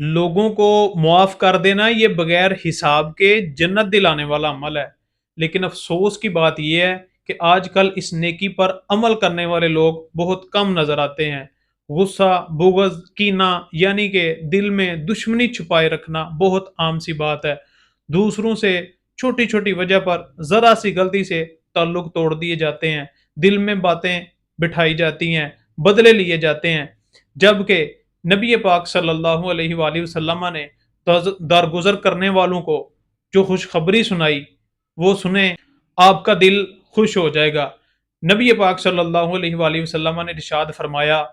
لوگوں کو معاف کر دینا یہ بغیر حساب کے جنت دلانے والا عمل ہے، لیکن افسوس کی بات یہ ہے کہ آج کل اس نیکی پر عمل کرنے والے لوگ بہت کم نظر آتے ہیں۔ غصہ، بغض، کینہ یعنی کہ دل میں دشمنی چھپائے رکھنا بہت عام سی بات ہے۔ دوسروں سے چھوٹی چھوٹی وجہ پر ذرا سی غلطی سے تعلق توڑ دیے جاتے ہیں، دل میں باتیں بٹھائی جاتی ہیں، بدلے لیے جاتے ہیں، جبکہ نبی پاک صلی اللہ علیہ وآلہ وسلم نے درگزر کرنے والوں کو جو خوشخبری سنائی وہ سنیں، آپ کا دل خوش ہو جائے گا۔ نبی پاک صلی اللہ علیہ وآلہ وسلم نے ارشاد فرمایا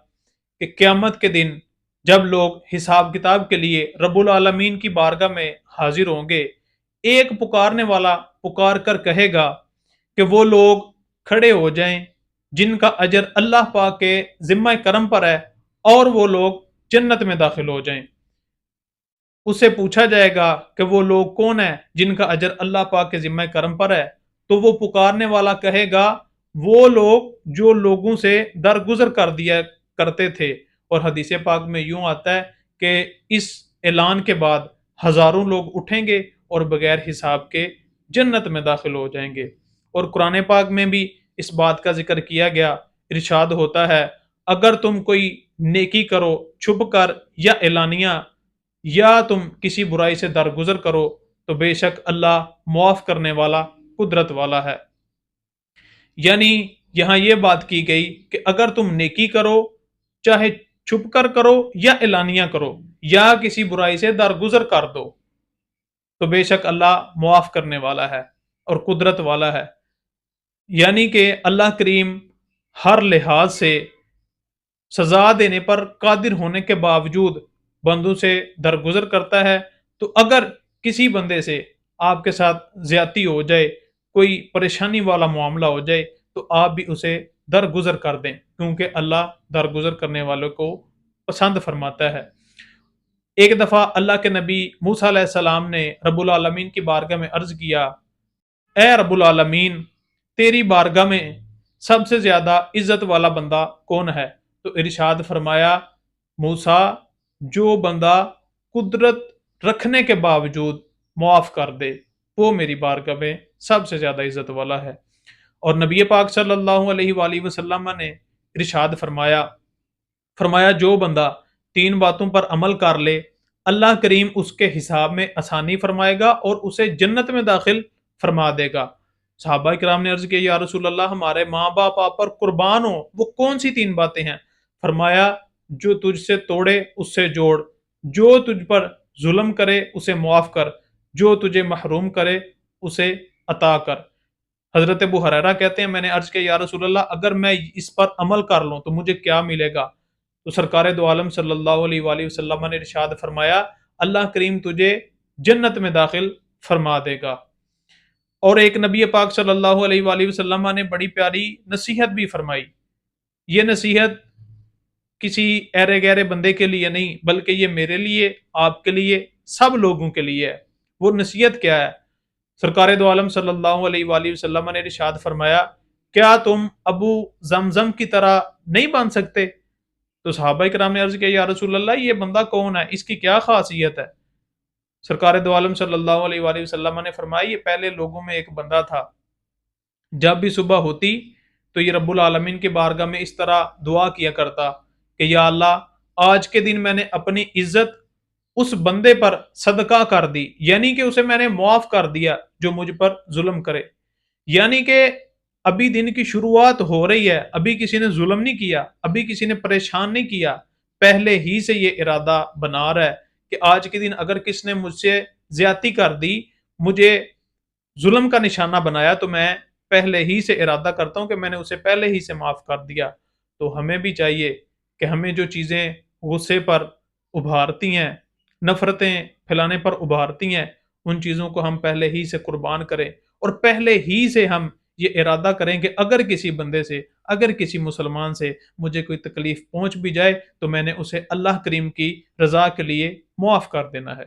کہ قیامت کے دن جب لوگ حساب کتاب کے لیے رب العالمین کی بارگاہ میں حاضر ہوں گے، ایک پکارنے والا پکار کر کہے گا کہ وہ لوگ کھڑے ہو جائیں جن کا اجر اللہ پاک کے ذمہ کرم پر ہے، اور وہ لوگ جنت میں داخل ہو جائیں۔ اسے پوچھا جائے گا کہ وہ لوگ کون ہیں جن کا اجر اللہ پاک کے ذمہ کرم پر ہے، تو وہ پکارنے والا کہے گا وہ لوگ جو لوگوں سے درگزر کر دیا کرتے تھے۔ اور حدیث پاک میں یوں آتا ہے کہ اس اعلان کے بعد ہزاروں لوگ اٹھیں گے اور بغیر حساب کے جنت میں داخل ہو جائیں گے۔ اور قرآن پاک میں بھی اس بات کا ذکر کیا گیا، ارشاد ہوتا ہے اگر تم کوئی نیکی کرو چھپ کر یا اعلانیہ، یا تم کسی برائی سے درگزر کرو، تو بے شک اللہ معاف کرنے والا قدرت والا ہے۔ یعنی یہاں یہ بات کی گئی کہ اگر تم نیکی کرو، چاہے چھپ کر کرو یا اعلانیہ کرو، یا کسی برائی سے درگزر کر دو، تو بے شک اللہ معاف کرنے والا ہے اور قدرت والا ہے۔ یعنی کہ اللہ کریم ہر لحاظ سے سزا دینے پر قادر ہونے کے باوجود بندوں سے درگزر کرتا ہے۔ تو اگر کسی بندے سے آپ کے ساتھ زیادتی ہو جائے، کوئی پریشانی والا معاملہ ہو جائے، تو آپ بھی اسے درگزر کر دیں، کیونکہ اللہ درگزر کرنے والوں کو پسند فرماتا ہے۔ ایک دفعہ اللہ کے نبی موسیٰ علیہ السلام نے رب العالمین کی بارگاہ میں عرض کیا، اے رب العالمین، تیری بارگاہ میں سب سے زیادہ عزت والا بندہ کون ہے؟ تو ارشاد فرمایا، موسیٰ، جو بندہ قدرت رکھنے کے باوجود معاف کر دے وہ میری بارگاہ میں سب سے زیادہ عزت والا ہے۔ اور نبی پاک صلی اللہ علیہ وآلہ وسلم نے ارشاد فرمایا جو بندہ تین باتوں پر عمل کر لے، اللہ کریم اس کے حساب میں آسانی فرمائے گا اور اسے جنت میں داخل فرما دے گا۔ صحابہ کرام نے عرض کیا یا رسول اللہ، ہمارے ماں باپ آپ پر قربان ہو، وہ کون سی تین باتیں ہیں؟ فرمایا، جو تجھ سے توڑے اس سے جوڑ، جو تجھ پر ظلم کرے اسے معاف کر، جو تجھے محروم کرے اسے عطا کر۔ حضرت ابو ہریرہ کہتے ہیں میں نے عرض کیا یا رسول اللہ، اگر میں اس پر عمل کر لوں تو مجھے کیا ملے گا؟ تو سرکار دو عالم صلی اللہ علیہ وآلہ وسلم نے ارشاد فرمایا، اللہ کریم تجھے جنت میں داخل فرما دے گا۔ اور ایک نبی پاک صلی اللہ علیہ وآلہ وسلم نے بڑی پیاری نصیحت بھی فرمائی۔ یہ نصیحت کسی ایرے گیرے بندے کے لیے نہیں، بلکہ یہ میرے لیے، آپ کے لیے، سب لوگوں کے لیے ہے۔ وہ نصیحت کیا ہے؟ سرکار دو عالم صلی اللہ علیہ وآلہ وسلم نے ارشاد فرمایا، کیا تم ابو زمزم کی طرح نہیں بن سکتے؟ تو صحابہ کرام نے عرض کیا یا رسول اللہ، یہ بندہ کون ہے، اس کی کیا خاصیت ہے؟ سرکار دو عالم صلی اللہ علیہ وآلہ وسلم نے فرمایا، یہ پہلے لوگوں میں ایک بندہ تھا، جب بھی صبح ہوتی تو یہ رب العالمین کی بارگاہ میں اس طرح دعا کیا کرتا کہ یا اللہ، آج کے دن میں نے اپنی عزت اس بندے پر صدقہ کر دی، یعنی کہ اسے میں نے معاف کر دیا جو مجھ پر ظلم کرے۔ یعنی کہ ابھی دن کی شروعات ہو رہی ہے، ابھی کسی نے ظلم نہیں کیا، ابھی کسی نے پریشان نہیں کیا، پہلے ہی سے یہ ارادہ بنا رہا ہے کہ آج کے دن اگر کس نے مجھ سے زیادتی کر دی، مجھے ظلم کا نشانہ بنایا، تو میں پہلے ہی سے ارادہ کرتا ہوں کہ میں نے اسے پہلے ہی سے معاف کر دیا۔ تو ہمیں بھی چاہیے کہ ہمیں جو چیزیں غصے پر ابھارتی ہیں، نفرتیں پھیلانے پر ابھارتی ہیں، ان چیزوں کو ہم پہلے ہی سے قربان کریں، اور پہلے ہی سے ہم یہ ارادہ کریں کہ اگر کسی بندے سے، اگر کسی مسلمان سے مجھے کوئی تکلیف پہنچ بھی جائے تو میں نے اسے اللہ کریم کی رضا کے لیے معاف کر دینا ہے۔